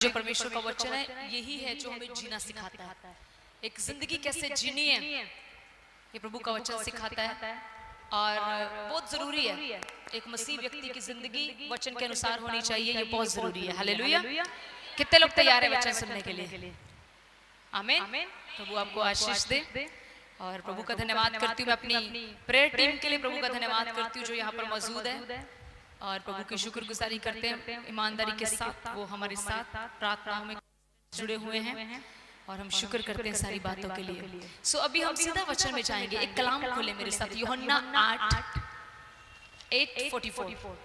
जो परमेश्वर का वचन है यही है जो हमें जीना सिखाता है। एक जिंदगी कैसे जीनी है ये प्रभु का वचन सिखाता है और बहुत जरूरी है। एक मसीह व्यक्ति की जिंदगी वचन के अनुसार होनी चाहिए, ये बहुत जरूरी है। हालेलुया। कितने लोग तैयार है वचन सुनने के लिए? आमीन। प्रभु आपको आशीष दे और प्रभु का धन्यवाद करती हूँ। मैं अपनी प्रेयर टीम के लिए प्रभु का धन्यवाद करती हूँ जो यहाँ पर मौजूद है और प्रभु की शुक्रगुजारी करते हैं ईमानदारी के साथ। वो हमारे साथ प्रार्थनाओं में जुड़े हुए हैं और हम शुक्र करते हैं सारी बातों के लिए। सो अभी हम सीधा वचन में जाएंगे। एक कलाम खोले मेरे साथ, यूहन्ना 8:44।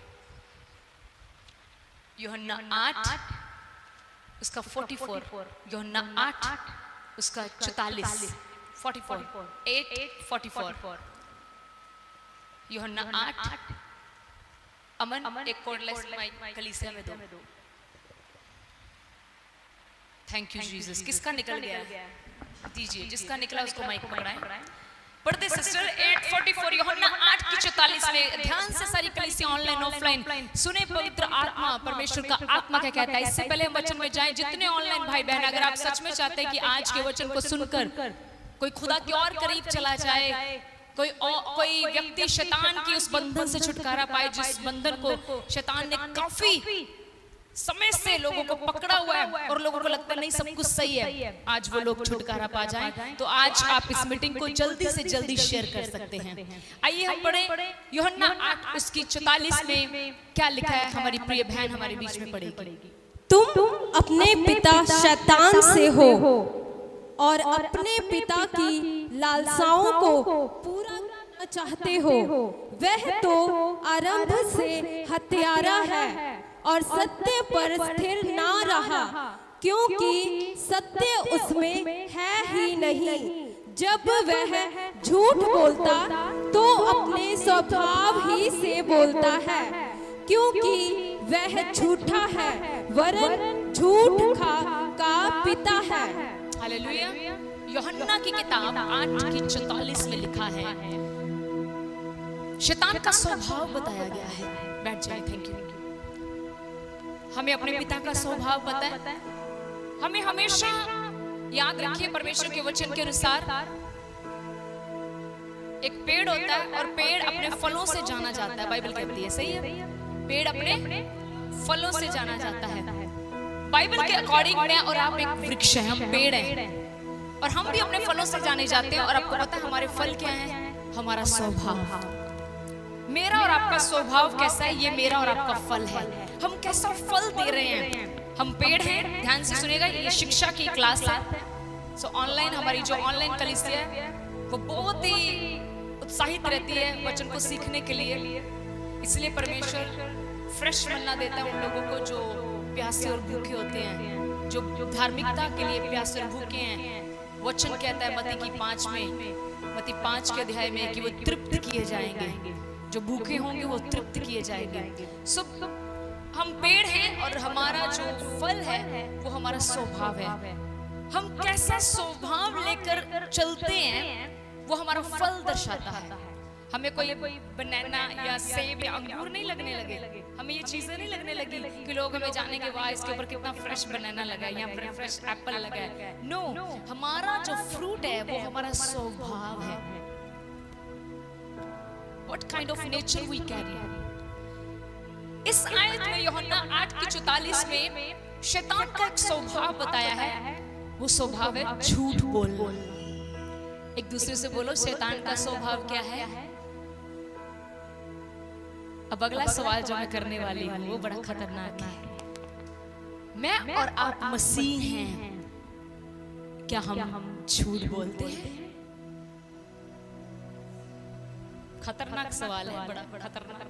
यूहन्ना 8 उसका 44, यूहन्ना 8 उसका 44, 8:44। यूहन्ना 8। अमन एक कोर्डलेस माइक कलीसिया में दो। Thank you Jesus. किसका निकल गया दीजिए, जिसका निकला उसको माइक पकड़ाएं। पढ़ते सिस्टर 8:44 यूहन्ना 8:44 में ध्यान से सारी कलीसिया ऑनलाइन ऑफलाइन सुने। पवित्र आत्मा परमेश्वर का आत्मा क्या कहता है। इससे पहले हम वचन में जाएं, जितने ऑनलाइन भाई बहन अगर आप सच में चाहते हैं कि आज के वचन को सुनकर कोई खुदा की और करीब चला जाए, कोई व्यक्ति शैतान की उस बंधन से छुटकारा पाए जिस बंधन को शैतान ने काफी समय से लोगों को पकड़ा हुआ है और लोगों को लगता नहीं सब कुछ सही है, आज वो लोग छुटकारा पा जाएं, तो आज आप इस मीटिंग को जल्दी से जल्दी शेयर कर सकते हैं। आइए हम पढ़े यूहन्ना 8 उसकी 44 में क्या लिखा है। हमारी प्रिय बहन हमारे बीच में पढ़ेगी। तुम अपने पिता शैतान से हो और अपने पिता की लालसाओं को पूरा करना चाहते हो। वह तो आरंभ से हत्यारा है और सत्य पर स्थिर ना रहा, क्योंकि सत्य उसमें है ही नहीं। जब वह झूठ बोलता तो अपने स्वभाव ही से बोलता है, क्योंकि वह झूठा है वरन झूठ का पिता है। हालेलुया। यूहन्ना की किताब 8:44 में लिखा है, शैतान का स्वभाव बताया गया है। बैठ जाए। Thank you. हमें अपने पिता का स्वभाव पता है। हमें हमेशा याद रखिए परमेश्वर के वचन के अनुसार एक पेड़ होता है और पेड़ अपने फलों से जाना जाता है। बाइबल कहती है, सही है, पेड़ अपने फलों से जाना जाता है। बाइबल के अकॉर्डिंग मैं और आप एक वृक्ष है, हम पेड़ हैं और हम भी अपने फलों से जाने जाते हैं। और आपको पता है हमारे फल क्या है? हमारा स्वभाव। मेरा और आपका स्वभाव कैसा है, ये मेरा और आपका फल है। हम कैसा फल दे रहे हैं। हम पेड़ हैं। ध्यान से सुनेगा, ये शिक्षा की क्लास है। सो ऑनलाइन हमारी जो ऑनलाइन कलीसिया है वो बहुत ही उत्साहित रहती है वचन को सीखने के लिए। इसलिए परमेश्वर फ्रेश मन्ना देता है उन लोगों को जो प्यासे और भूखे होते हैं, जो धार्मिकता के लिए प्यासे और भूखे हैं। वचन कहता है मत्ती 5 के अध्याय में कि वो तृप्त किए जाएंगे। जो भूखे होंगे वो तृप्त किए जाएंगे। सो हम पेड़ हैं और हमारा जो फल है वो हमारा स्वभाव है। हम कैसा स्वभाव लेकर चलते हैं वो हमारा फल दर्शाता है। हमें कोई बनाना या सेब या अंगूर नहीं लगने लगे, हमें ये चीजें नहीं लगने लगी कि लोग हमें जाने के वाह इसके ऊपर कितना फ्रेश बनाना लगा है या फ्रेश एप्पल लगा है। नो, हमारा जो फ्रूट है वो हमारा स्वभाव है। What kind of nature we carry? इस आयत में यूहन्ना 8:44 में शैतान का एक स्वभाव बताया है। वो स्वभाव है झूठ बोलना। एक दूसरे से बोलो, शैतान का स्वभाव क्या है? अब अगला सवाल जो मैं करने वाली हूँ वो बड़ा खतरनाक है। मैं और आप मसीह हैं, क्या हम झूठ बोलते हैं? खतरनाक सवाल है, बड़ा खतरनाक।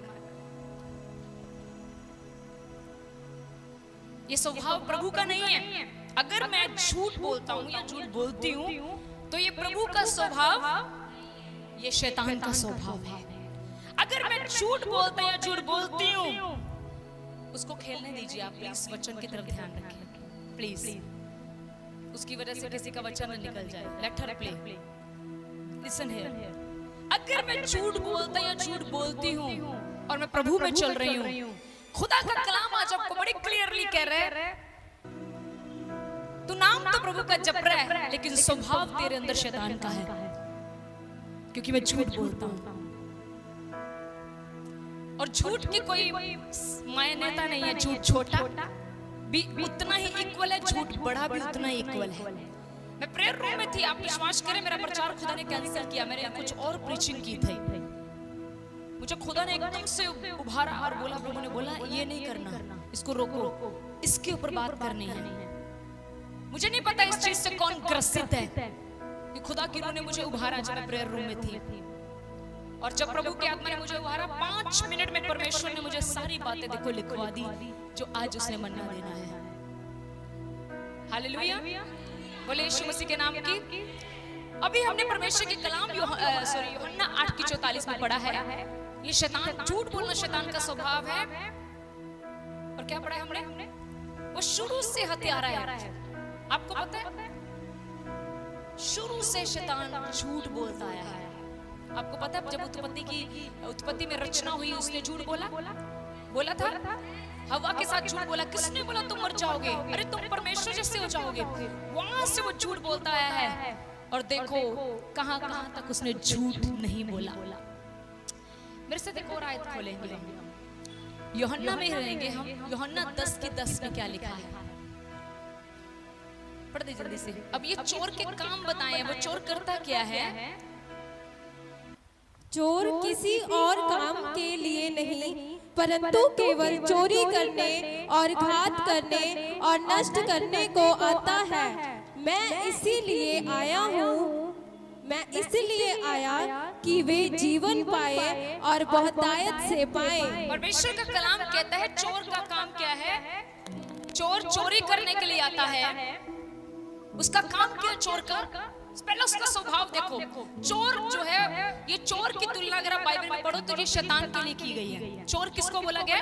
ये स्वभाव प्रभु का नहीं है। अगर मैं झूठ बोलता हूँ या झूठ बोलती हूँ तो ये प्रभु का स्वभाव, ये शैतान का स्वभाव है। अगर मैं झूठ बोलता या झूठ बोलती हूँ, उसको खेलने दीजिए आप प्लीज। वचन की तरफ ध्यान रखें प्लीज। उसकी वजह से किसी का वचन न निकल जाए। Let her play. Listen here. अगर मैं झूठ बोलता या झूठ बोलती हूँ और मैं प्रभु में चल रही हूँ, खुदा का कलाम आज आपको बड़ी क्लियरली कह रहा है प्रभु का जप रहा है, लेकिन स्वभाव तेरे अंदर शैतान का है, क्योंकि मैं झूठ बोलता हूं। और झूठ की कोई मान्यता नहीं है। झूठ छोटा भी उतना ही इक्वल है, झूठ बड़ा भी उतना ही इक्वल है। मैं प्रेयर रूम में थी, आप विश्वास करें मेरा प्रचार खुदा ने कैंसिल किया, मैंने कुछ और प्रीचिंग की थी। मुझे खुदा ने एकदम से उभारा और बोला, प्रभु ने बोला ये नहीं करना, इसको रोको, इसके ऊपर बात करनी है। मुझे नहीं पता इस चीज से कौन ग्रसित है, कि खुदा की रूह ने मुझे उभारा जब मैं प्रेयर रूम में थी। और जब प्रभु की आत्मा ने मुझे उभारा, 5 मिनट में परमेश्वर ने मुझे सारी बातें देखो लिखवा दी जो आज उसने मन्ना देना है। हालेलुया, बोले यीशु मसीह के नाम की। अभी हमने परमेश्वर के कलाम यूहन्ना 8:44 में पढ़ा है। ये शैतान, झूठ बोलना शैतान का स्वभाव है। और क्या पढ़ा है हमने? वो शुरू से हत्यारा है। आपको पता है शुरू से शैतान झूठ बोलता आया है। आपको पता है जब उत्पत्ति में रचना हुई, उसने झूठ बोला था। हवा के साथ झूठ बोला। किसने बोला तुम मर जाओगे? अरे तुम परमेश्वर जैसे हो जाओगे। वहां से वो झूठ बोलता आया है। और देखो कहां कहां तक उसने झूठ नहीं बोला। मेरे से देखो और आयत खोलेंगे, यूहन्ना में रहेंगे हम। यूहन्ना 10:10 में क्या लिखा है? पढ़ दे जल्दी से। अब ये चोर के काम बताए हैं। वो चोर करता क्या है? चोर किसी और काम के लिए नहीं, परंतु केवल चोरी करने और घात करने और नष्ट करने को आता है। मैं इसीलिए आया कि वे जीवन पाए और बहुतायत से पाए। परमेश्वर का कलाम कहता है चोर का काम क्या है? चोर चोरी करने के लिए आता है। उसका काम क्या? चोर का पहले उसका स्वभाव देखो। चोर जो है, ये चोर की तुलना अगर आप बाइबल में पढ़ो तो ये शैतान के लिए की गई है। चोर किसको बोला गया?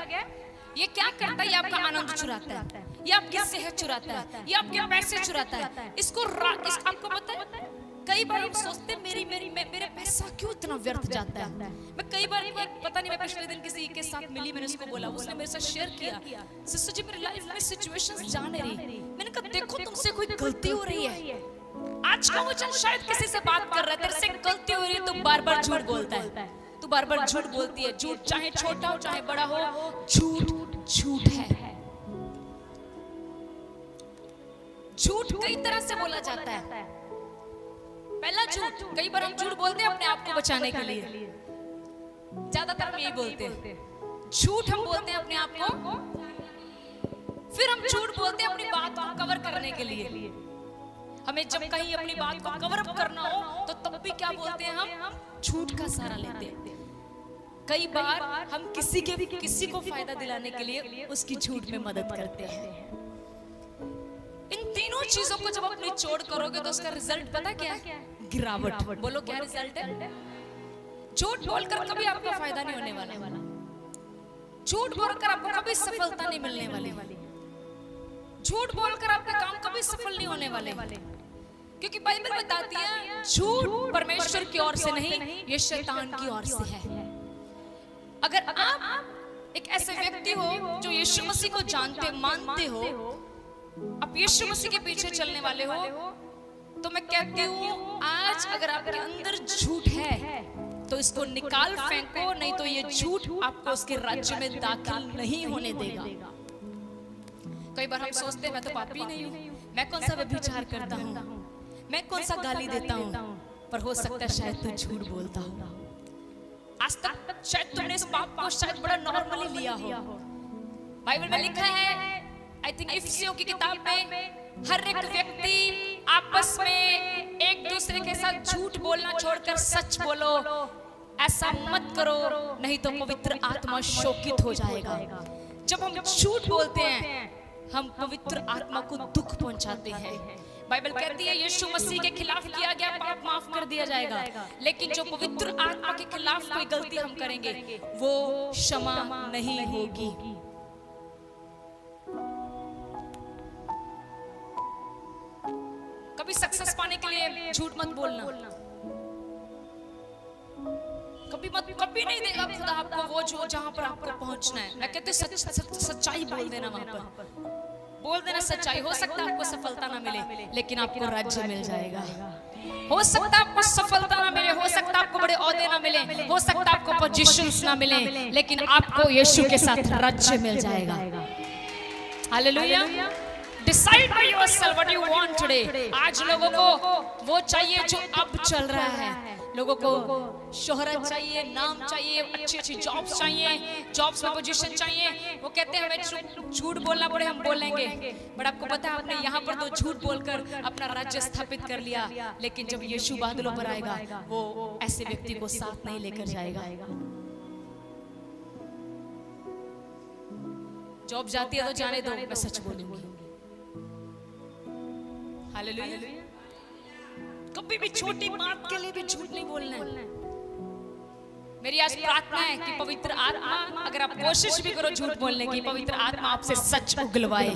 ये क्या करता है? ये आपका आनंद चुराता है, ये आपकी सेहत चुराता है, ये आपके पैसे चुराता है। इसको आपको पता है, कई बार हम सोचते मेरे पैसा क्यों इतना व्यर्थ जाता है। मैं कई बार पता नहीं, मैं पिछले दिन किसी के साथ मिली, मैंने उसको बोला, उसने मेरे साथ शेयर किया, सिस्टर जी मेरी लाइफ में सिचुएशंस जा नहीं रही। मैंने कहा देखो तुमसे कोई गलती हो रही है। आज का वचन शायद किसी से बात कर रहा है, तेरे से गलती हो रही है, तो बार-बार झूठ बोलता है, तू बार-बार झूठ बोलती है। झूठ चाहे छोटा हो चाहे बड़ा हो, झूठ है। झूठ कई तरह से बोला जाता है। पहला झूठ, कई बार हम झूठ बोलते हैं अपने आप को बचाने के लिए। ज्यादातर हम यही बोलते हैं, झूठ हम बोलते हैं अपने आप को। फिर हम झूठ बोलते हैं अपनी बात को कवर करने के लिए। हमें जब कहीं अपनी बात को कवर अप करना हो तो तब भी क्या बोलते हैं? हम झूठ का सहारा लेते हैं। कई बार हम किसी को फायदा दिलाने के लिए उसकी झूठ में मदद करते हैं। इन तीनों चीजों को जब आप निचोड़ करोगे तो उसका रिजल्ट पता क्या है? गिरावट। बोलो क्या रिजल्ट है? झूठ बोलकर कभी आपका फायदा नहीं होने वाला। झूठ बोलकर आपको कभी सफलता नहीं मिलने वाली। झूठ बोलकर आपका काम कभी सफल नहीं होने वाले। क्योंकि बाइबल बताती है झूठ परमेश्वर की ओर से नहीं, ये शैतान की ओर से है। अगर आप एक ऐसे व्यक्ति हो जो यीशु मसीह को जानते मानते हो, आप यीशु मसीह के पीछे चलने वाले हो, तो मैं कहती हूँ आज अगर आपके अंदर झूठ है तो इसको निकाल फेंको, नहीं तो ये झूठ आपको उसके राज्य में दाखिल नहीं होने देगा। कई बार हम सोचते हैं मैं तो पापी नहीं हूँ, मैं कौन सा व्यभिचार करता हूँ, मैं कौन सा गाली देता हूँ, पर हो सकता है शायद तू झूठ बोलता हो। आज तक शायद तुमने इस पाप को शायद बड़ा नॉर्मली लिया हो। बाइबल में लिखा है, आई थिंक इफिसियों की किताब में, हर एक व्यक्ति आपस में एक दूसरे के साथ झूठ बोलना छोड़कर सच बोलो। ऐसा मत करो, नहीं तो पवित्र आत्मा शोकित हो जाएगा। जब हम झूठ बोलते हैं हम पवित्र आत्मा को दुख पहुंचाते हैं। बाइबल कहती है यीशु मसीह के खिलाफ किया गया पाप माफ कर दिया जाएगा, लेकिन जो पवित्र आत्मा के खिलाफ कोई गलती हम करेंगे वो क्षमा नहीं होगी। कभी सक्सेस पाने के लिए झूठ मत बोलना। कभी नहीं देगा खुदा आपको वो जो जहां पर आपको पहुंचना है। मैं कहती हूँ सच्चाई बोल देना वहां पर। बोल देना सच्चाई। हो सकता है आपको सफलता ना मिले, लेकिन आपको राज्य मिल जाएगा। हो सकता है आपको सफलता ना मिले, हो सकता है आपको बड़े ओहदे ना मिले, हो सकता है आपको पोजीशंस ना मिले, लेकिन आपको यीशु के साथ राज्य मिल जाएगा। Hallelujah. Decide by yourself what you want today. आज लोगों को वो चाहिए जो अब चल रहा है। लोगों को शोहरत चाहिए, नाम चाहिए, अच्छी अच्छी जॉब्स चाहिए, जॉब्स में पोजीशन चाहिए। वो कहते हैं हमें झूठ बोलना पड़े हम बोलेंगे। बट आपको पता है आपने यहाँ पर तो झूठ बोलकर अपना राज्य स्थापित कर लिया, लेकिन जब यीशु बादलों पर आएगा वो ऐसे व्यक्ति को साथ नहीं लेकर जाएगा। जॉब जाती है तो जाने दो, मैं सच बोलूंगी। हालेलुया। कभी भी छोटी बात के लिए भी झूठ नहीं बोलना है। मेरी आज प्रार्थना है कि पवित्र आत्मा, अगर आप कोशिश भी करो झूठ बोलने की, पवित्र आत्मा आपसे सच उगलवाए।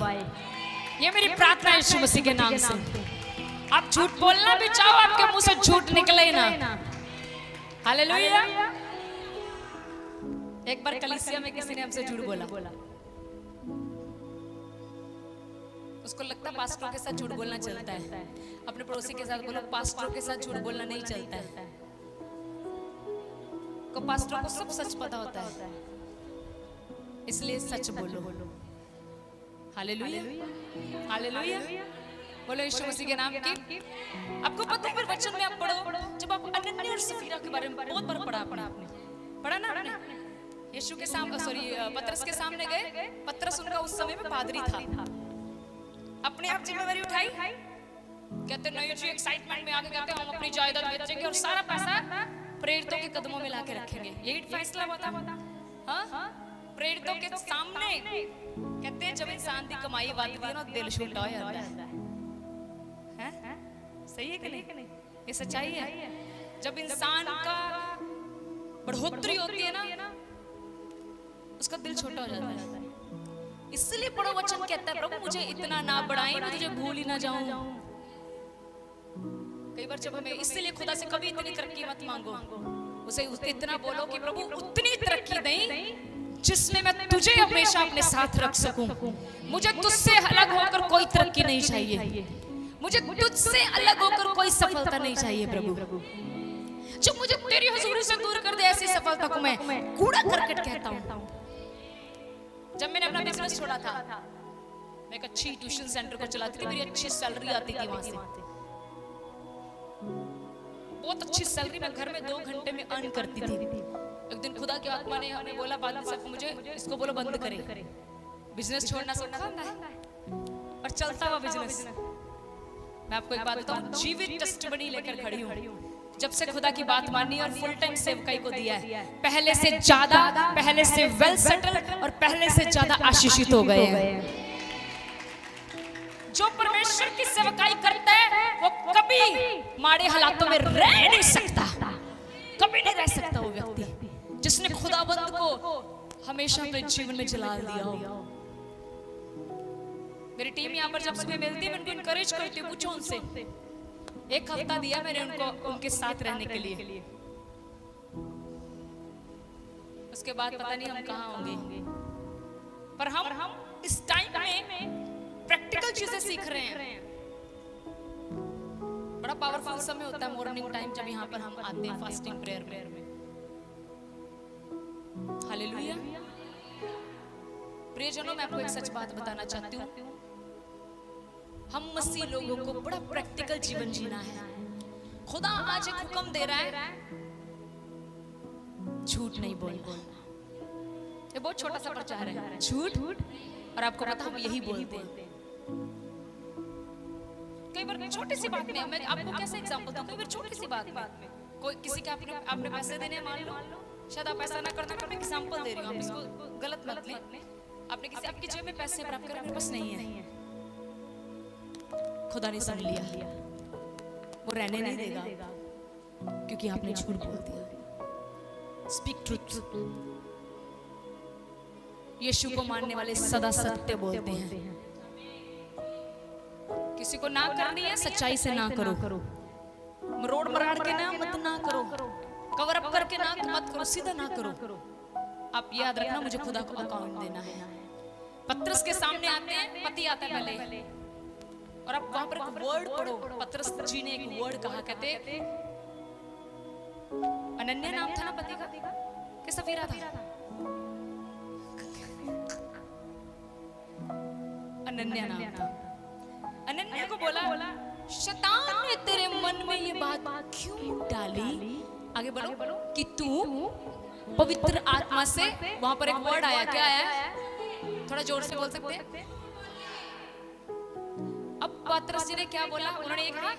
ये मेरी प्रार्थना है यीशु मसीह के नाम से। आप झूठ बोलना भी चाहो, आपके मुंह से झूठ निकले ना। हालेलुया। एक बार कलीसिया में किसी ने हमसे झूठ बोला। उसको लगता है पास्टरों के साथ झूठ बोलना चलता है। अपने पड़ोसी के साथ बोलो, पास्टरों के साथ झूठ बोलना नहीं चलता है। को पास्टरों को सब सच पता होता है, इसलिए सच बोलो। हालेलुया। हालेलुया। बोलो यीशु मसीह के नाम की। आपको पता है फिर वचन में आप पढ़ो, जब आप अनन्या और सफीरा के बारे में बहुत बार पढ़ा ना आपने। यीशु के सामने पतरस के सामने गए। पतरस उनका उस समय में पादरी था। अपने आप जिम्मेवारी उठाई, कहते नहीं जी, एक्साइटमेंट में आके कहते हम अपनी जायदाद बेचेंगे और सारा पैसा प्रेरितों के कदमों में लाके रखेंगे। यही फैसला हुआ था। हाँ, प्रेरितों के सामने कहते हैं जब इंसान की कमाई वादी है ना, दिल छोटा हो जाता है। सही है कि नहीं? ये सच्चाई है। जब इंसान का बढ़ोतरी होती है ना, उसका दिल छोटा हो जाता है। इसलिए पढ़ो वचन कहता है प्रभु मुझे इतना ना बढ़ाएं, मैं तुझे भूल ही ना जाऊं। कई बार जब हमें, इसलिए खुदा से कभी इतनी तरक्की मत मांगो, उसे इतना बोलो कि प्रभु उतनी तरक्की दें जिसमें मैं तुझे हमेशा अपने साथ रख सकूं। मुझे तुझसे अलग होकर कोई तरक्की नहीं चाहिए, मुझे तुझसे अलग होकर कोई सफलता नहीं चाहिए प्रभु। जो मुझे तेरी हुजूरी से दूर कर दे, ऐसी सफलता को मैं कूड़ा करकट कहता हूं। जब मैंने अपना बिजनेस छोड़ा था, मैं एक अच्छी ट्यूशन सेंटर को चलाती थी, मेरी अच्छी सैलरी आती थी वहां से, बहुत अच्छी सैलरी। मैं घर में 2 घंटे में अर्न करती थी। एक दिन खुदा की आत्मा ने हमें बोला, बाद में सबको मुझे इसको बोलो बंद करे। बिजनेस छोड़ना सीखा है और चलता हुआ बिजनेस। मैं आपको एक बात बताऊं, जीवित टेस्टिमनी लेकर खड़ी हूं। जब से खुदा की बात मानी और फुल टाइम सेवकाई को दिया है, पहले से ज्यादा, पहले से वेल सेटल और पहले से ज्यादा आशीषित हो गए हैं। जो परमेश्वर की सेवकाई करता है वो कभी माड़े हालातों में रह नहीं सकता, कभी नहीं रह सकता वो व्यक्ति जिसने खुदाबंद को हमेशा अपने जीवन में जला दिया हो। मेरी टीम यहाँ पर जब सुबह मिलती है, मैं उनको इनकरेज करती हूँ, पूछो उनसे। 1 हफ्ता दिया मैंने उनको उनके साथ रहने के लिए। उसके बाद पता नहीं हम कहाँ होंगे, पर हम इस टाइम में प्रैक्टिकल चीजें सीख रहे हैं। बड़ा पावरफुल समय होता है मॉर्निंग टाइम, जब यहाँ पर हम आते हैं फास्टिंग प्रेयर में। हालेलुया। प्रियजनों, मैं आपको एक सच बात बताना चाहती हूँ, हम मसीह लोगों को बड़ा प्रैक्टिकल जीवन जीना है। खुदा आज एक हुक्म दे रहा है, झूठ नहीं बोलना। ये बहुत छोटा सा प्रचार है, झूठ। और आपको पता हम यही बोलते हैं। कई बार छोटी सी बात में, मैं आपको कैसे एग्जांपल दूं, कई बार छोटी सी बात में कोई किसी के आपने पैसे देने, मान लो शायद आप ऐसा ना करना, मैं एग्जांपल दे रही हूँ, आप इसको गलत मत लें। आपने किसी, आपकी जेब में पैसे प्राप्त कर, मेरे पास नहीं है, खुदा ने सुन लिया, वो रहने नहीं देगा क्योंकि आपने झूठ बोल दिया। Speak truth. यीशु को मानने वाले सदा सत्य बोलते हैं। किसी को ना करनी है, सच्चाई से ना करो। मरोड़ मराड़ के ना मत ना करो, कवर अप करके ना मत करो, सीधा ना करो। आप याद रखना, मुझे खुदा को अकाउंट देना है। पतरस के सामने आते हैं, पति आता है पहले, और अब वहां पर एक वर्ड पढ़ो। पतरस जी ने एक वर्ड कहा, कहते अनन्या नाम था ना पति का, कि सफीरा था? अनन्या नाम था। अनन्या को बोला, शैतान ने तेरे मन में ये बात क्यों डाली, आगे बढ़ो, कि तू पवित्र आत्मा से, वहां पर एक वर्ड आया, क्या आया? थोड़ा जोर से बोल सकते हैं? अब पतरस जी ने क्या बोला? उन्होंने ये कहा,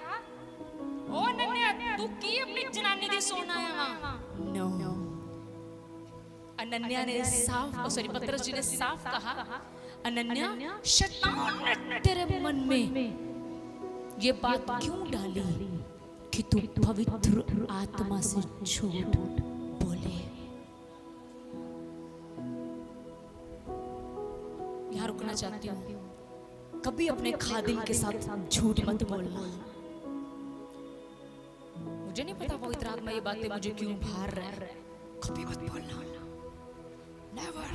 ओ अनन्या, तू की अपनी जनानी दी सोना है वहां? नो। अनन्या ने साफ, सॉरी, पतरस जी ने साफ कहा, अनन्या, शैतान ने तेरे मन में ये बात क्यों डाली कि तू पवित्र आत्मा से झूठ बोले? यहाँ रुकना चाहती हूँ। कभी अपने खादिम के साथ झूठ मत बोलना। मुझे नहीं पता पवित्र आत्मा ये बातें मुझे क्यों भार रहा है, कभी मत बोलना। नेवर।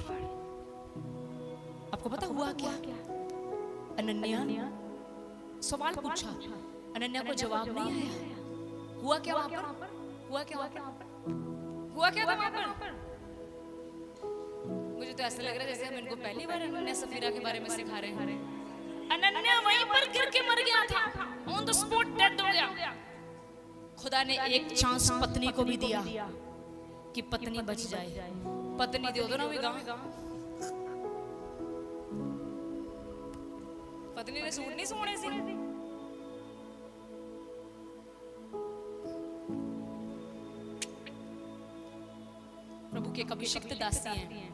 आपको पता हुआ क्या? अनन्या सवाल पूछा, अनन्या को जवाब नहीं आया। हुआ क्या वहां पर? हुआ क्या वहां पर? हुआ क्या था वहां पर? मुझे तो ऐसा लग रहा है जैसे हम इनको पहली बार अनन्या सफीरा के बारे में सिखा रहे हैं। अनन्या वहीं पर गिर के मर गया था, ऑन द स्पॉट डेड हो गया। खुदा ने एक चांस पत्नी को भी दिया कि पत्नी बच जाए। पत्नी दे दो ना भी गाँव, पत्नी ने सूट नहीं सोने सी। प्रभु के अभिषिक्त दासी हैं।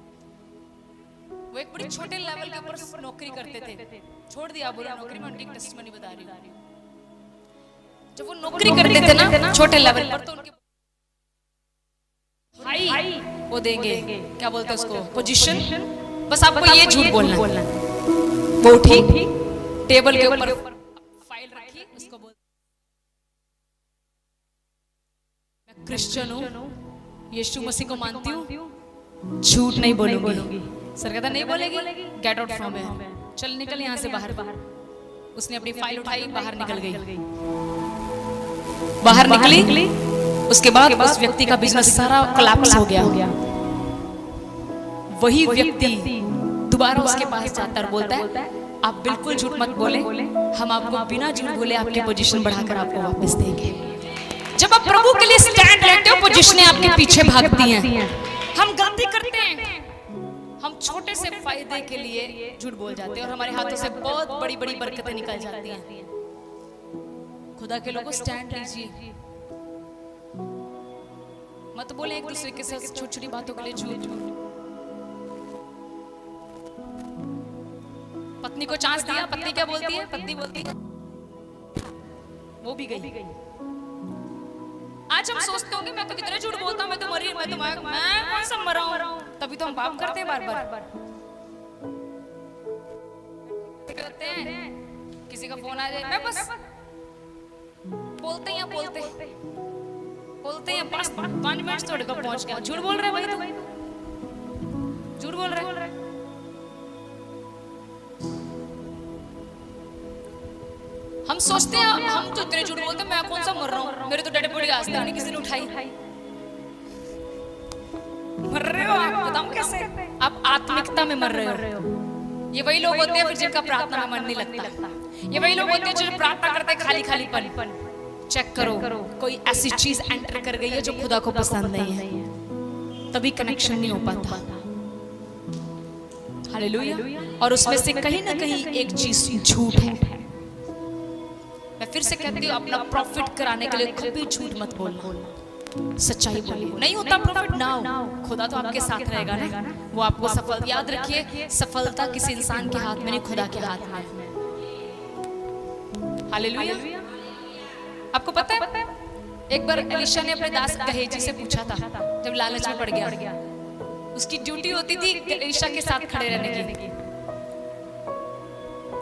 वो एक बड़ी छोटे लेवल के ऊपर नौकरी करते थे, छोड़ दिया बुरा नौकरी। मैं उनकी टेस्टिमनी बता रही हूँ। जब वो नौकरी करते थे ना छोटे लेवल पर, तो उनके हाई वो देंगे, क्या बोलते हैं उसको, पोजीशन। बस आपको ये झूठ बोलना। वो उठी, टेबल के ऊपर फाइल रखी, उसको बोल, मैं क्रिश्चियन हूँ, यीशु मसीह को मानती हूँ, झूठ नहीं बोलूंगी। सर कहता नहीं बोलेगी, गेट आउट फ्रॉम हियर, चल निकल यहाँ से बाहर। उसने अपनी फाइल उठाई, बाहर निकल गई। बाहर निकली, उसके बाद उस व्यक्ति का बिजनेस सारा कोलैप्स हो गया। वही व्यक्ति दोबारा उसके पास जाता और बोलता है, आप बिल्कुल झूठ मत बोले, हम आपको बिना झूठ बोले आपकी पोजीशन बढ़ाकर आपको वापस देंगे। जब आप प्रभु के लिए स्टैंड लेते हो, पोजीशनें आपके पीछे भागती हैं। हम गलती करते हैं, हम छोटे से फायदे के लिए झूठ बोल जाते हैं और हमारे हाथों से बहुत बड़ी बड़ी बरकतें निकल जाती हैं। खुदा के लोगों, स्टैंड लीजिए, मत बोले एक दूसरे के साथ छोटी छोटी बातों के लिए झूठ। पत्नी को चांस दिया, पत्नी क्या बोलती है? पत्नी बोलती है, वो भी गई। आज हम सोचते होंगे मैं तो कितने झूठ बोलता हूँ, मैं तो मरी, मैं कौन सा मरा हूँ। तभी तो हम पाप करते हैं बार बार। करते हैं, किसी का फोन आ जाए, मैं बस बोलते हैं, बस 5 मिनट थोड़े को पहुंच गया। झूठ बोल रहे भाई, तो झूठ बोल रहे। हम सोचते हैं हम तो इतने झूठ बोलते हैं, मैं कौन सा मर रहा हूँ, मेरे तो डेड बॉडी आज तक नहीं किसी ने उठाई। मर रहे हो आप, बताऊं कैसे? आप आत्मिकता में मर रहे हो। ये वही लोग होते हैं फिर जिनका प्रार्थना में मन नहीं लगता। ये वही लोग होते हैं जो प्रार्थना करते हैं खाली खालीपन। चेक करो, कोई ऐसी चीज एंटर कर गई है जो खुदा को पसंद नहीं है, तभी कनेक्शन नहीं हो पाता। हालेलुया। और उसमें से कहीं ना कहीं एक चीज झूठ है। मैं फिर से कहती हूँ, अपना प्रॉफिट कराने के लिए कभी झूठ मत बोलना, सच्चाई बोलिए। नहीं होता प्रॉफिट नाउ, खुदा तो आपके साथ रहेगा ना, वो आपको सफल, याद रखिए, सफलता किसी इंसान के हाथ में नहीं, खुदा के हाथ में। हालेलुया। आपको पता है एक बार एलिशा ने अपने दास गहेजी से पूछा था, जब लालच में पड़ गया, उसकी ड्यूटी होती थी एलिशा के साथ खड़े रहने की।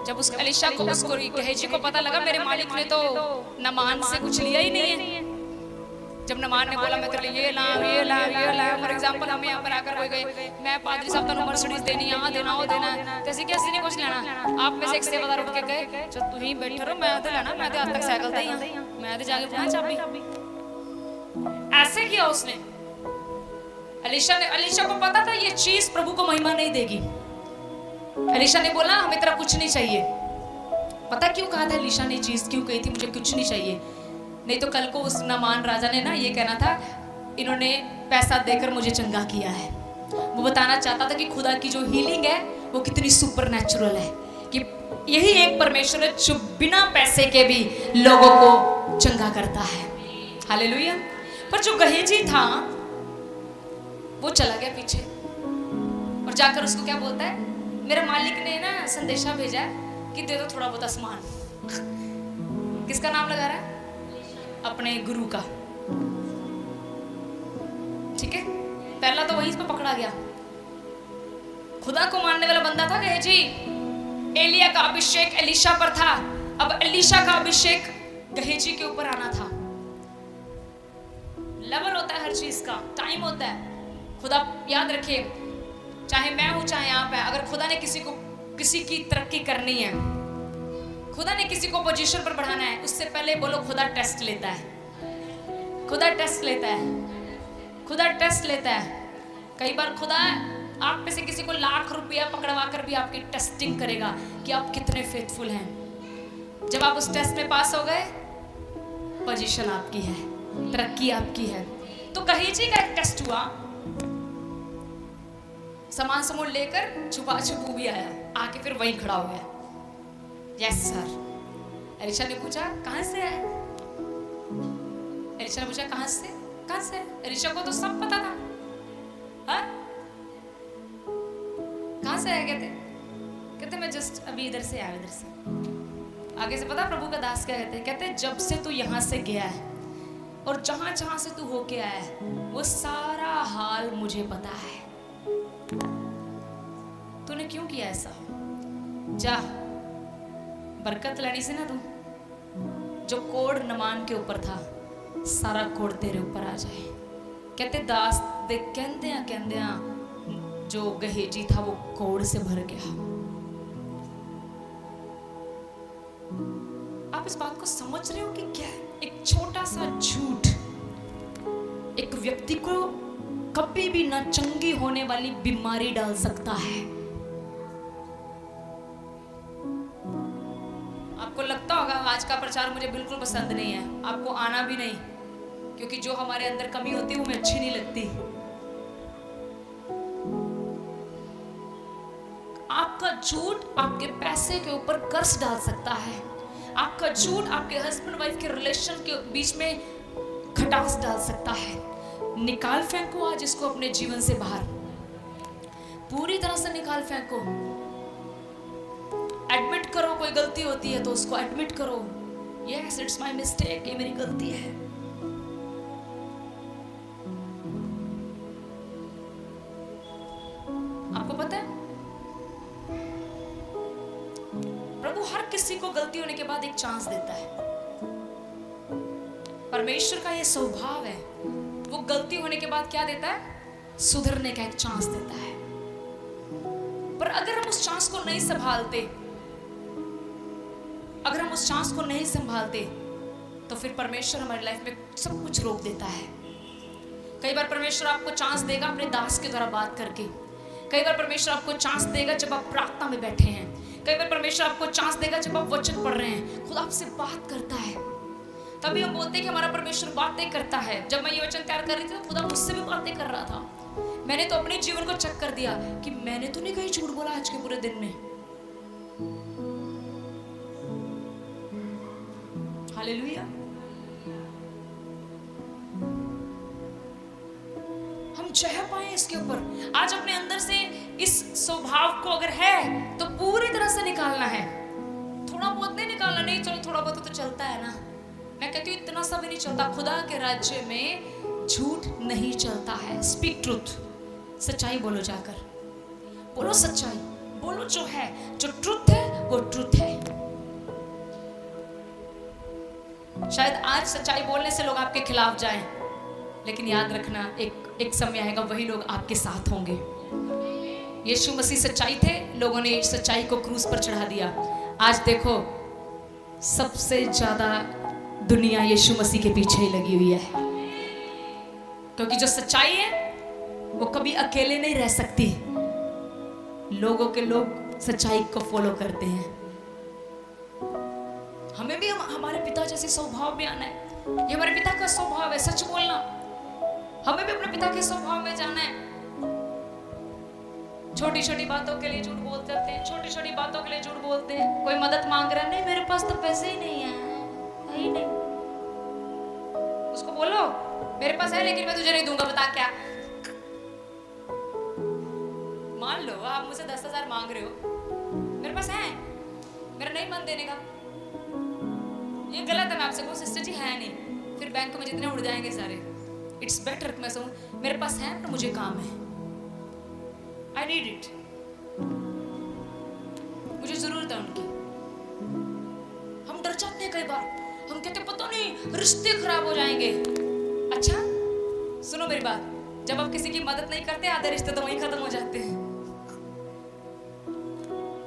जब उस एलिशा को, उसको गहेजी को पता लगा मेरे मालिक ने तो नामान से कुछ लिया ही नहीं है, जब नमान ने बोला मैं तेरे लिए ये लाऊं, फॉर एग्जांपल हम यहाँ पर आकर कोई गए, मैं पादरी साहब तनु मर्सिडीज देनी, यहाँ देना, वो देना, कैसे कैसे नहीं कुछ लेना। आप में से एक सेवादार उठ के गए, चल तू ही बैठे रहो, मैं तो लेना, मैं तो आज तक साइकिल दा ही, मैं तो जाके पूछा चाबी। ऐसे किया उसने। एलीशा को पता था ये चीज प्रभु को महिमा नहीं देगी। एलीशा ने बोला हमें तेरा कुछ नहीं चाहिए। पता क्यों कहा था एलीशा ने, चीज क्यों कही थी मुझे कुछ नहीं चाहिए? नहीं तो कल को उस नामान राजा ने ना ये कहना था इन्होंने पैसा देकर मुझे चंगा किया है। वो बताना चाहता था कि खुदा की जो हीलिंग है वो कितनी सुपरनैचुरल है, कि यही एक परमेश्वर है जो बिना पैसे के भी लोगों को चंगा करता है। हालेलुया। पर जो गहेजी था वो चला गया पीछे और जाकर उसको क्या बोलता है, मेरे मालिक ने ना संदेशा भेजा है कि दे दो थोड़ा बहुत आसमान। किसका नाम लगा रहा है? अपने गुरु का। ठीक है, पहला तो वहीं पे पकड़ा गया। खुदा को मानने वाला बंदा था गहेजी। एलिया का अभिषेक एलीशा पर था, अब एलीशा का अभिषेक गहेजी के ऊपर आना था। लेवल होता है हर चीज का, टाइम होता है। खुदा याद रखिए, चाहे मैं हूं चाहे आप है, अगर खुदा ने किसी की तरक्की करनी है, खुदा ने किसी को पोजीशन पर बढ़ाना है, उससे पहले बोलो खुदा टेस्ट लेता है। खुदा टेस्ट लेता है, खुदा टेस्ट लेता है। कई बार खुदा आप में से किसी को लाख रुपया पकड़वा कर भी आपकी टेस्टिंग करेगा कि आप कितने फेथफुल हैं। जब आप उस टेस्ट में पास हो गए, पोजीशन आपकी है, तरक्की आपकी है। तो गहेजी का एक टेस्ट हुआ, सामान समूह लेकर छुपा छुपू भी आया, आके फिर वहीं खड़ा हो गया। Yes sir. एलीशा ने पूछा कहां से है? एलीशा ने पूछा कहां से? कहां से? एलीशा को तो सब पता था। हाँ? कहां से है? कहते मैं जस्ट अभी इधर से आया, इधर से। आगे से पता प्रभु का दास क्या कहते जब से तू यहां से गया है और जहां जहां से तू होके आया है वो सारा हाल मुझे पता है। तूने क्यों किया ऐसा? जा, बरकत लेनी से ना तू, जो कोड नमान के ऊपर था सारा कोड तेरे ऊपर आ जाए। कहते दास दे कहते जो गहेजी था वो कोड से भर गया। आप इस बात को समझ रहे हो कि क्या एक छोटा सा झूठ एक व्यक्ति को कभी भी ना चंगी होने वाली बीमारी डाल सकता है। आपको लगता होगा आज का प्रचार मुझे बिल्कुल पसंद नहीं है, आपको आना भी नहीं, क्योंकि जो हमारे अंदर कमी होती है वो हमें अच्छी नहीं लगती। आपका झूठ आपके पैसे के ऊपर कर्ज डाल सकता है। आपका झूठ आपके हस्बैंड वाइफ के रिलेशन के बीच में खटास डाल सकता है। निकाल फेंको आज इसको अपने जीवन से बाहर, पूरी तरह से निकाल फेंको। एडमिट करो, कोई गलती होती है तो उसको एडमिट करो, यस इट्स माय मिस्टेक, ये मेरी गलती है। आपको पता है प्रभु हर किसी को गलती होने के बाद एक चांस देता है। परमेश्वर का ये स्वभाव है, वो गलती होने के बाद क्या देता है? सुधरने का एक चांस देता है। पर अगर हम उस चांस को नहीं संभालते, तो फिर परमेश्वर हमारी लाइफ में सब कुछ रोक देता है। कई बार परमेश्वर आपको चांस देगा अपने दास के द्वारा बात करके। कई बार परमेश्वर आपको चांस देगा जब आप प्रार्थना में बैठे हैं। कई बार परमेश्वर आपको चांस देगा जब आप वचन पढ़ रहे हैं, खुद आपसे बात करता है। तभी हम बोलते हैं कि हमारा परमेश्वर बातें करता है। जब मैं ये वचन तैयार कर रही थी तो खुदा मुझसे भी बातें कर रहा था। मैंने तो अपने जीवन को चेक कर दिया कि मैंने तो नहीं कहीं झूठ बोला आज के पूरे दिन में। हालेलुया। हम जय पाए इसके ऊपर। आज अपने अंदर से इस स्वभाव को अगर है तो पूरी तरह से निकालना है। थोड़ा बहुत नहीं निकालना, नहीं चलो थोड़ा बहुत तो चलता है ना। मैं कहती हूँ इतना सब नहीं चलता। खुदा के राज्य में झूठ नहीं चलता है। स्पीक ट्रूथ, सच्चाई बोलो, जाकर बोलो सच्चाई, बोलो जो है, जो ट्रूथ है वो ट्रूथ है। शायद आज सच्चाई बोलने से लोग आपके खिलाफ जाएं, लेकिन याद रखना एक समय आएगा वही लोग आपके साथ होंगे। यीशु मसीह सच्चाई थे, लोगों ने सच्चाई को क्रूस पर चढ़ा दिया। आज देखो सबसे ज्यादा दुनिया यीशु मसीह के पीछे ही लगी हुई है, क्योंकि जो सच्चाई है वो कभी अकेले नहीं रह सकती। लोगों के लोग सच्चाई को फॉलो करते हैं। हमें भी हमारे पिता जैसे स्वभाव में आना है। ये हमारे पिता का स्वभाव है, सच बोलना। हमें भी अपने पिता के स्वभाव में जाना है। छोटी छोटी बातों के लिए झूठ बोलते रहते हैं, छोटी छोटी बातों के लिए झूठ बोलते हैं। कोई मदद मांग रहा है, नहीं मेरे पास तो पैसे ही नहीं है ही नहीं। उसको बोलो मेरे पास है लेकिन मैं तुझे नहीं दूंगा, बता क्या। मान लो आप मुझसे 10,000 मांग रहे हो, मेरे पास है, मेरा नहीं मन देने का। ये गलत है, मैं आपसे कहूँ सिस्टर जी है नहीं, फिर बैंक में जितने उड़ जाएंगे सारे। इट्स बेटर मैं कहूँ मेरे पास है पर मुझे काम है, आई नीड इट, मुझे जरूरत है उनकी। हम डर जाते हैं कई बार, हम कहते पता नहीं रिश्ते खराब हो जाएंगे। अच्छा सुनो मेरी बात, जब आप किसी की मदद नहीं करते आधे रिश्ते तो वहीं खत्म हो जाते हैं।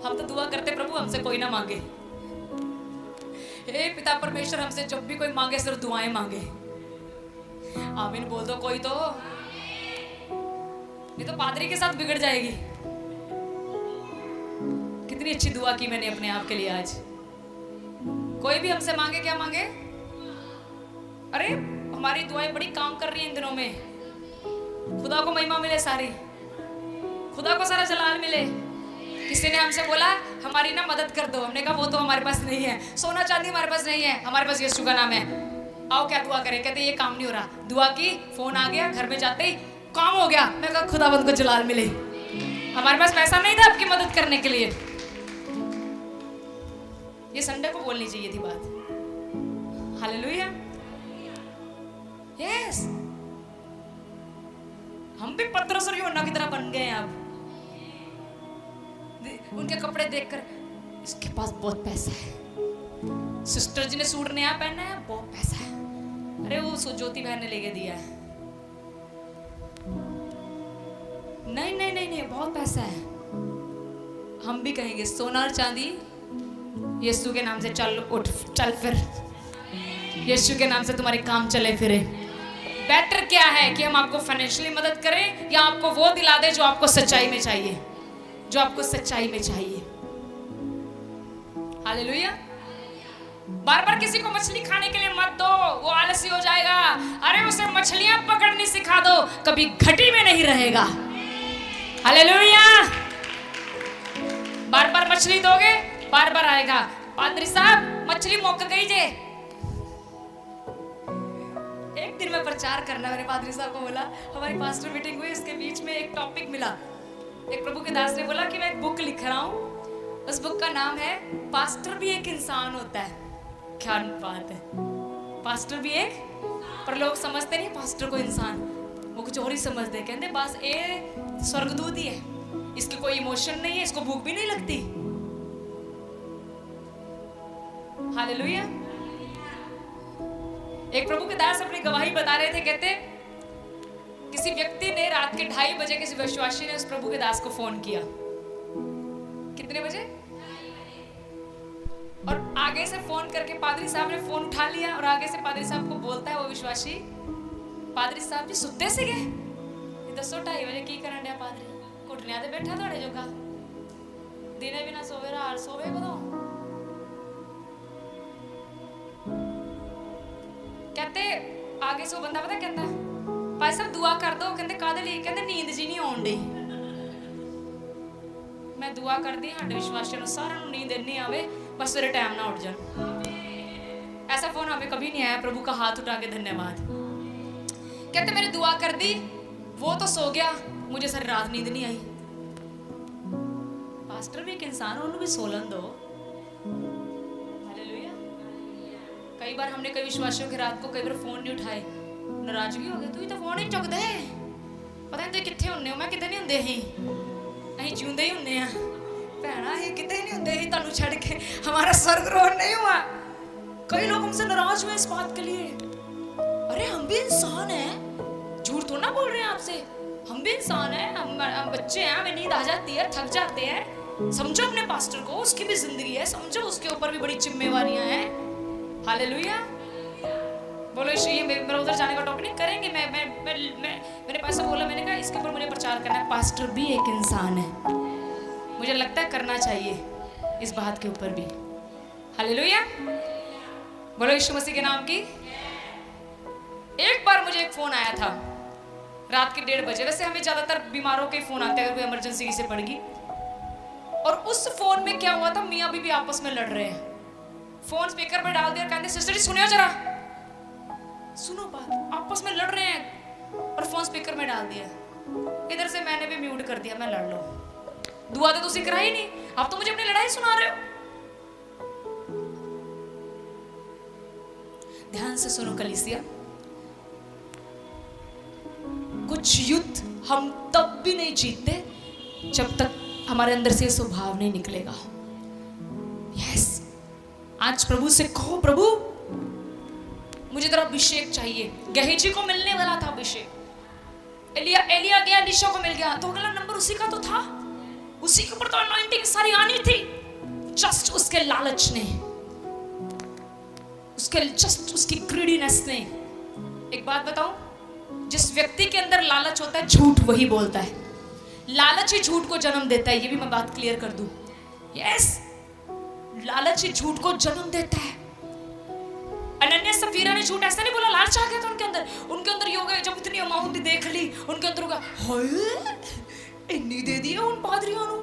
हम तो दुआ करते प्रभु हमसे कोई ना मांगे। हे पिता परमेश्वर हमसे जब भी कोई मांगे सिर्फ दुआएं मांगे। आमीन बोल दो कोई तो, नहीं तो पादरी के साथ बिगड़ जाएगी। कितनी अच्छी दुआ की मैंने अपने आप के लिए आज। कोई भी हमसे मांगे, क्या मांगे? अरे हमारी दुआएं बड़ी काम कर रही हैं इन दिनों में। खुदा को महिमा मिले सारी, खुदा को सारा जलाल मिले। किसी ने हमसे बोला हमारी ना मदद कर दो, हमने कहा वो तो हमारे पास नहीं है, सोना चांदी हमारे पास नहीं है, हमारे पास यीशु का नाम है। आओ क्या दुआ करें? कहते ये काम नहीं हो रहा। दुआ की, फोन आ गया, घर में जाते ही काम हो गया। मैं कहा खुदावंद को जलाल मिले, हमारे पास पैसा नहीं था आपकी मदद करने के लिए। ये संडे को बोलनी चाहिए थी बात। Hallelujah, yes. हम भी पतरस और यूहन्ना की तरह बन गए हैं अब। उनके कपड़े देखकर इसके पास बहुत पैसा है, सिस्टर जी ने सूट नया पहना है, बहुत पैसा है। अरे वो ज्योति बहन ने लेके दिया है। नहीं नहीं नहीं नहीं, बहुत पैसा है। हम भी कहेंगे सोना और चांदी यीशु के नाम से चल उठ चल फिर, यीशु के नाम से तुम्हारे काम चले फिरे। बेटर क्या है कि हम आपको फाइनेंशियली मदद करें या आपको वो दिला दे जो आपको सच्चाई में चाहिए, जो आपको सच्चाई में चाहिए। हालेलुया। बार बार किसी को मछली खाने के लिए मत दो, वो आलसी हो जाएगा। अरे उसे मछलियां पकड़नी सिखा दो, कभी घटी में नहीं रहेगा। हालेलुया। बार बार मछली दोगे, बार बार आएगा। पादरी साहब मछली मुक गई जे। एक दिन मैं प्रचार करना, मैंने पादरी साहब को बोला, हमारी पास्टर मीटिंग हुई, उसके बीच में एक टॉपिक मिला। एक प्रभु के दास ने बोला कि मैं एक बुक लिख रहा हूँ, उस बुक का नाम है पास्टर भी एक इंसान होता है। क्या बात है, पास्टर भी एक, पर लोग समझते नहीं पास्टर को इंसान, वो कुछ और ही समझते हैं। कहते बस ये स्वर्गदूत ही है, इसकी कोई इमोशन नहीं है, इसको भूख भी नहीं लगती। हालेलुया। एक प्रभु के दास अपनी गवाही बता रहे थे, कहते किसी व्यक्ति ने रात के 2:30 बजे किसी विश्वासी ने उस प्रभु के दास को फोन किया। कितने बजे? और आगे से फोन करके पादरी साहब ने फोन उठा लिया और आगे से पादरी साहब को बोलता है वो विश्वासी, पादरी साहब जी सुते से गए, दसो 2:30 बजे की करन दिया पादरी, घुटनिया ते बैठा थोड़े जो का दिने भी ना सोवे रात सोवे कदों। कहते आगे से वो बंदा पता कहता है, भाई साहब दुआ कर दो। कहते कादे लिए? कहते नींद जी नहीं आउंदी। मैं दुआ कर दी, साडे विश्वासियों सारा नींद नहीं आवे, बस सवेरे टाइम ना उठ जान। ऐसा फोन हमें कभी नहीं आया। प्रभु का हाथ उठा के धन्यवाद। कहते मैंने दुआ कर दी, वो तो सो गया, मुझे सारी रात नींद नहीं आई। पास्टर भी एक इंसान, उन्होंने भी सोलन दो। हालेलुया। कई बार हमने कई विश्वासियों की रात को कई बार फोन नहीं उठाए, नाराजगी हो गई, तू तो फोन ही चुकदे, पता नहीं तुम कितने होने हो, मैं कितने नहीं होंगे ही, अं जिंदे ही होंगे हैं भैना, ही कितने नहीं होंगे ही, तुहानू छड़ के हमारा स्वर्ग रोहन नहीं हुआ। कई लोग हमसे नाराज हुए इस बात के लिए, अरे हम भी इंसान हैं, झूठ थोड़ा ना बोल रहे हैं आपसे, हम भी इंसान हैं, हम बच्चे हैं, हमें नींद आ जाती है, थक जाते हैं। समझो अपने पास्टर को, उसकी भी जिंदगी है, समझो उसके ऊपर भी बड़ी जिम्मेवारियां हैं। हालेलुया, बोलो ये मेरा उधर जाने का टॉपिक नहीं करेंगे। मैंने पास बोला, मैंने कहा इसके ऊपर मुझे प्रचार करना है। पास्टर भी एक इंसान है, मुझे लगता है करना चाहिए इस बात के ऊपर भी। हालेलुया, बोलो यीशु मसीह के नाम की। एक बार मुझे एक फोन आया था रात के 1:30 बजे। वैसे हमें ज्यादातर बीमारों के फोन आते हैं अगर कोई इमरजेंसी किसी से पड़ गई। और उस फोन में क्या हुआ था, मियाँ बीवी आपस में लड़ रहे हैं। फोन स्पीकर पर डाल दिया, कहते सिस्टर जी सुनियो जरा, सुनो बात, आपस में लड़ रहे हैं और फोन स्पीकर में डाल दिया। इधर से मैंने भी म्यूट कर दिया, मैं लड़ लो, दुआ तो तुसी करा ही नहीं, आप तो मुझे अपनी लड़ाई सुना रहे हो। ध्यान से सुनो कलीसिया, कुछ युद्ध हम तब भी नहीं जीतते जब तक हमारे अंदर से स्वभाव नहीं निकलेगा। यस, आज प्रभु से कहो, प्रभु मुझे तेरा अभिषेक चाहिए। गेहजी को मिलने वाला था अभिषेक, एलिया गया, एलीशा को मिल गया, तो अगला नंबर उसी का तो था, उसी के ऊपर तो अनॉइंटिंग सारी आनी थी। जस्ट उसके लालच ने, उसकी ग्रीडीनेस ने। एक बात बताऊं, जिस व्यक्ति के अंदर लालच होता है झूठ वही बोलता है। लालच ही झूठ को जन्म देता है, ये भी मैं बात क्लियर कर दूं। यस, लालच ही झूठ को जन्म देता है। अनन्या सफीरा ने झूठ ऐसा नहीं बोला, लालच आ गया था उनके अंदर ये हो गया। जब इतनी अमाउंट देख ली उनके अंदर होगा, हाय इतनी दे दी उन पादरियों ने।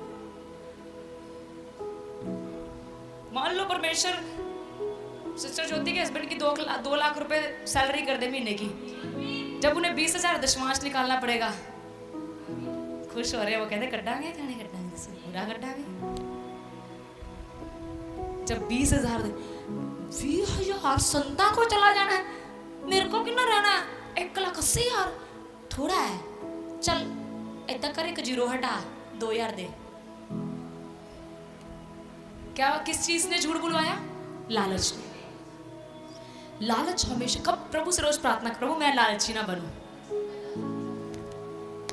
मान लो परमेश्वर सिस्टर ज्योति के हस्बैंड की 2 लाख रुपए सैलरी कर दे महीने की, जब उन्हें 20,000 दशमांश निकालना पड़ेगा, खुश हो रहे हैं वो, कहते कटांगे क्या नहीं कटांगे, पूरा कटांगे। जब 20,000 संता को चला जाना है, मेरे को कितना रहना है, 1,80,000 थोड़ा है, चल इतना कर, 1 जीरो हटा, 2,000 दे। क्या किस चीज ने झूठ बुलवाया? लालच ने। लालच हमेशा, कब प्रभु से रोज प्रार्थना, प्रभु मैं लालची ना बनूं,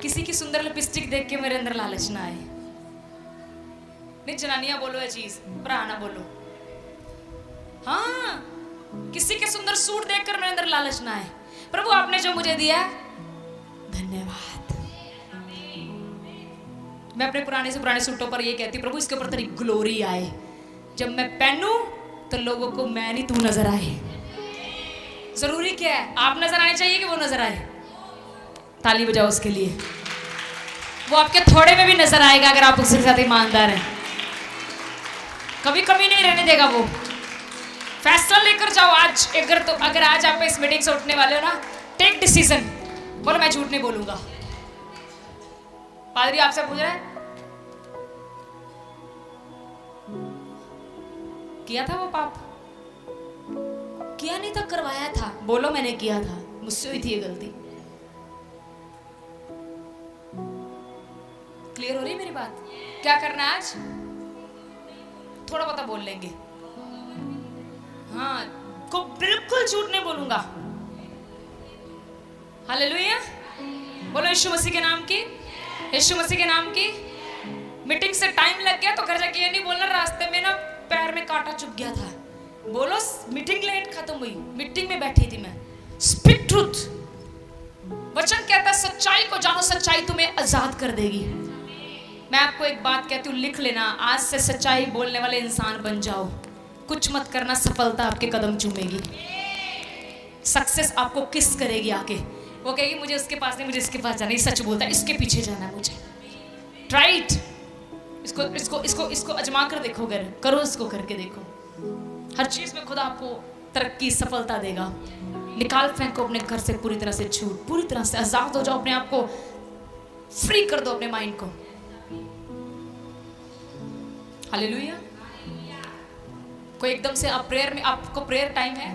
किसी की सुंदर लिपस्टिक देख के मेरे अंदर लालच ना आए। नहीं जनानियां बोलो ये चीज, भरा ना बोलो। हाँ, किसी के सुंदर सूट देखकर मेरे अंदर लालच ना आए। प्रभु आपने जो मुझे दिया धन्यवाद। मैं अपने पुराने से पुराने सूटों पर ये कहती, प्रभु इसके ऊपर तेरी ग्लोरी आए, जब मैं पहनूं तो लोगों को मैं नहीं तू नजर आए। जरूरी क्या है, आप नजर आने चाहिए कि वो नजर आए? ताली बजाओ उसके लिए। वो आपके थोड़े में भी नजर आएगा अगर आप उसके साथ ईमानदार हैं। कभी कमी नहीं रहने देगा वो। फैसला लेकर जाओ आज। अगर आज आप इस मीटिंग से उठने वाले हो ना, टेक डिसीजन, बोलो मैं झूठ नहीं बोलूंगा। पादरी आपसे पूछ रहा है, किया था वो पाप? किया नहीं था, करवाया था। बोलो मैंने किया था, मुझसे हुई थी ये गलती। क्लियर हो रही मेरी बात? क्या करना है आज? थोड़ा बहुत बोल लेंगे। हाँ, को बिल्कुल झूठ नहीं बोलूंगा। हालेलुया, बोलो यीशु मसीह के नाम की, यीशु मसीह के नाम की। मीटिंग से टाइम लग गया तो घर जाके ये नहीं बोलना रास्ते में ना पैर में कांटा चुभ गया था। बोलो मीटिंग लेट खत्म हुई, मीटिंग में बैठी थी मैं। Speak truth. वचन कहता है सच्चाई को जानो, सच्चाई तुम्हें आजाद कर देगी। मैं आपको एक बात कहती हूँ, लिख लेना, आज से सच्चाई बोलने वाले इंसान बन जाओ। कुछ मत करना, सफलता आपके कदम चूमेगी। सक्सेस आपको किस करेगी आके। वो कहेगी मुझे उसके पास नहीं, मुझे इसके पास जाना है, सच बोलता है, इसके पीछे जाना है मुझे। राइट, इसको अजमा कर देखो, करो इसको, करके देखो। हर चीज में खुदा आपको तरक्की, सफलता देगा। निकाल फेंको अपने घर से पूरी तरह से झूठ, पूरी तरह से आजाद हो जाओ, अपने आप को फ्री कर दो, अपने माइंड को। हालेलुया। कोई एकदम से आप प्रेयर में, आपको प्रेयर टाइम है,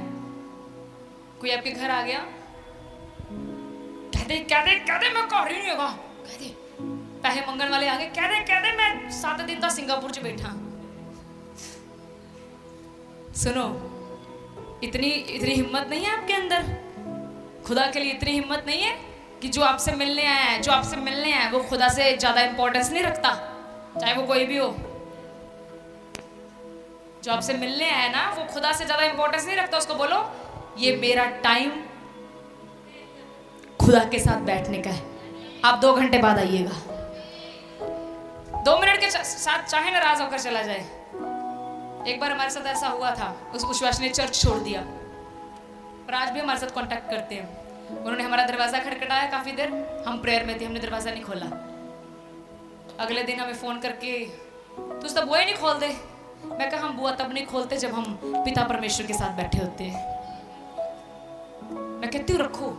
कोई आपके घर आ गया, कह दे मैं कर ही नहीं होगा, कह दे। पैसे मंगन वाले आ गए, कह दे मैं 7 दिन तक सिंगापुर च बैठा। सुनो, इतनी हिम्मत नहीं है आपके अंदर, खुदा के लिए इतनी हिम्मत नहीं है कि जो आपसे मिलने आया है, जो आपसे मिलने आया है वो खुदा से ज्यादा इंपॉर्टेंस नहीं रखता, चाहे वो कोई भी हो। जो आपसे मिलने आया है ना, वो खुदा से ज्यादा इंपॉर्टेंस नहीं रखता। उसको बोलो ये मेरा टाइम खुदा के साथ बैठने का है, आप 2 घंटे बाद आइएगा। 2 मिनट के साथ चाहे नाराज होकर चला जाए। एक बार हमारे साथ ऐसा हुआ था, उस विश्वास ने चर्च छोड़ दिया, पर आज भी हमारे साथ कांटेक्ट करते हैं। उन्होंने हमारा दरवाजा खटखटाया, काफी देर हम प्रेयर में थे, हमने दरवाजा नहीं खोला। अगले दिन हमें फोन करके तू तो बुआ ही नहीं खोल दे। मैं कहा हम बुआ तब नहीं खोलते जब हम पिता परमेश्वर के साथ बैठे होते हैं। मैं कहती हूँ रखो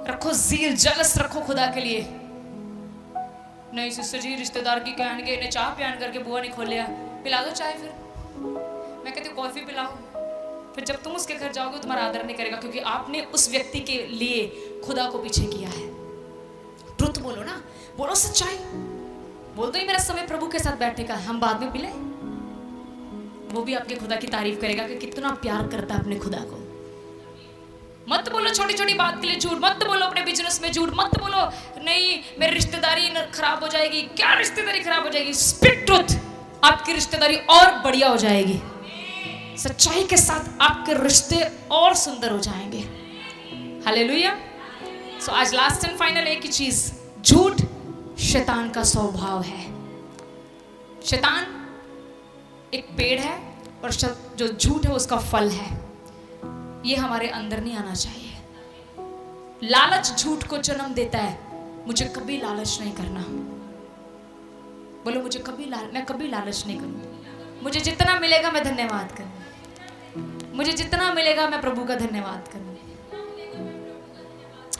रखो ज़ील, जलस रखो खुदा के लिए। नहीं सिस्टर जी, रिश्तेदार की कहन के इन्हें चाह प्यान करके बुआ नहीं खोलिया, पिला दो चाय। फिर मैं कहती हूँ कॉफी पिलाओ। फिर जब तुम उसके घर जाओगे तुम्हारा आदर नहीं करेगा, क्योंकि आपने उस व्यक्ति के लिए खुदा को पीछे किया है। ट्रुथ बोलो ना, बोलो सच्चाई, बोल दो ही मेरा समय प्रभु के साथ बैठने का, हम बाद में पिले। वो भी आपके खुदा की तारीफ करेगा कि कितना प्यार करता है अपने खुदा को। मत बोलो छोटी छोटी बात के लिए झूठ, मत बोलो अपने बिजनेस में झूठ, मत बोलो नहीं मेरी रिश्तेदारी खराब हो जाएगी। क्या रिश्तेदारी खराब हो जाएगी? स्पीक ट्रुथ, आपकी रिश्तेदारी और बढ़िया हो जाएगी। सच्चाई के साथ आपके रिश्ते और सुंदर हो जाएंगे। हालेलुया। सो आज लास्ट एंड फाइनल एक ही चीज, झूठ शैतान का स्वभाव है। शैतान एक पेड़ है और जो झूठ है उसका फल है। ये हमारे अंदर नहीं आना चाहिए। लालच झूठ को जन्म देता है। मुझे कभी लालच नहीं करना। बोलो मुझे कभी मैं कभी लालच नहीं करूँ। मुझे जितना मिलेगा मैं धन्यवाद करूँ। मुझे जितना मिलेगा मैं प्रभु का धन्यवाद करूँ।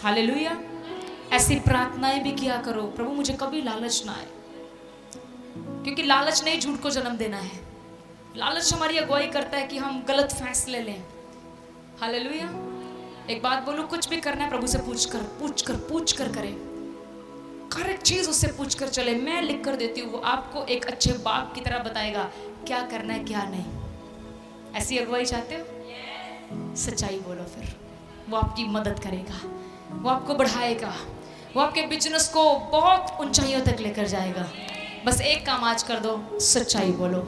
हालेलुया। ऐसी प्रार्थनाएं भी किया करो, प्रभु मुझे कभी लालच ना आए, क्योंकि लालच नहीं झूठ को जन्म देना है। लालच हमारी अगुवाई करता है कि हम गलत फैसले लें। हालेलुया। एक बात बोलूं, कुछ भी करना है प्रभु से पूछ कर करें। हर एक चीज उससे पूछ कर चले। मैं लिख कर देती हूँ, वो आपको एक अच्छे बाप की तरह बताएगा क्या करना है क्या नहीं। ऐसी अगुवाई चाहते हो? सच्चाई बोलो, फिर वो आपकी मदद करेगा, वो आपको बढ़ाएगा, वो आपके बिजनेस को बहुत ऊंचाइयों तक लेकर जाएगा। बस एक काम आज कर दो, सच्चाई बोलो।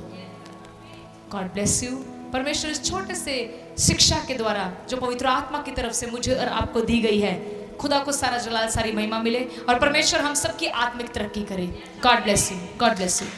God bless you. परमेश्वर इस छोटे से शिक्षा के द्वारा जो पवित्र आत्मा की तरफ से मुझे और आपको दी गई है, खुदा को सारा जलाल सारी महिमा मिले और परमेश्वर हम सबकी आत्मिक तरक्की करे। God bless you. God bless you.